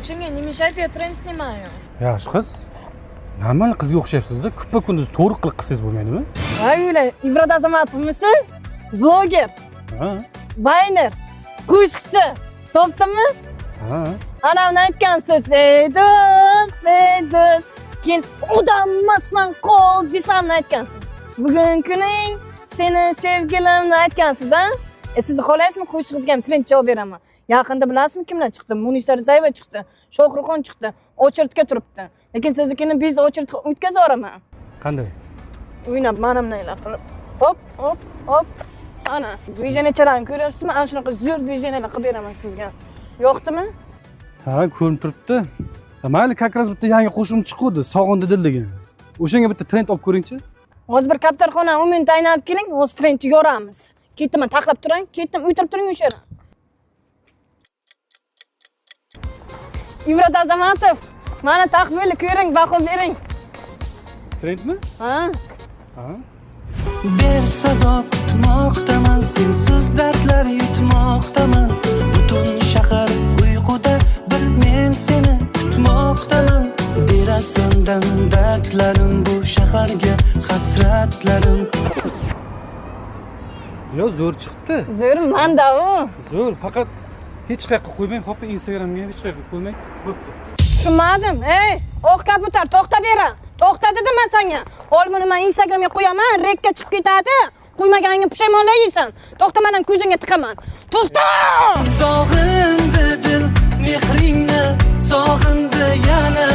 Senga nima ishlayapti, trend snimayu. Yaxshi qiz. Normal qizga o'xshayapsiz-da. Kuppa kunduz to'g'ri qilib qilsangiz bo'lmaydimi? Voy, Ibrat Azamotovmisiz? Vloger, Ha. bayner, qo'shiqchi. Topdingmi? Ha. Anamni aytgansiz, ey do'st. Keyin odam emasman qol desamni aytgansiz. Bugun kuning seni sevgilimni aytgansiz, ha? Siz xohlaysizmi qo'shig'ingizga ham trend javob beraman. Yaqinda bilasizmi kimlar chiqdi? Munisa Rizayeva chiqdi, Shohruxxon chiqdi, очередga turibdi. Lekin siznikini biz очередga o'tkazib yuboraman. Qanday? O'ynab, manamnaylar qilib. Hop. Ana, dvijeniyalarni ko'ryapsizmi? Ana shunaqa zo'r dvijeniyalar qilib beraman sizga. Yoqdimi? Ha, ko'rinib turibdi. Mayli, как раз bitta yangi qo'shiqim chiqdi, Sog'indi dil degan. O'shanga bitta trend olib ko'ring-chi. Hozir bir kaptarxona 10 minut aylanib keling, hozir trendni yoramiz. Ketdim, taxlab turing, ketdim, o'tirib turing o'sha yerda. Ibrat Azamatov, mana taqvili ko'ring, baho bering. Trendmi? Ha? Ha. Bir sado kutmoqdaman, sensiz dardlar yutmoqdaman. Butun shahar uyquda, bir men seni kutmoqdaman. Berasandan dardlarim, bu shaharga hasratlarim. Yo, zo'r chiqdi. Zo'r manda u. Zo'r, faqat hech qayerga qo'ymang, hoppa Instagramga hech qayerga qo'ymang. Bo'pti. Tushunmadim. Ey, oq kabutar, to'xta bera. To'xta dedim men senga. Hol buni men Instagramga qo'yaman, rekka chiqib ketadi. Qo'ymaganingga pushaymonlaysan. To'xta, men ko'zingga tiqaman. To'xta! Sog'indi dil mehringni, sog'indi yana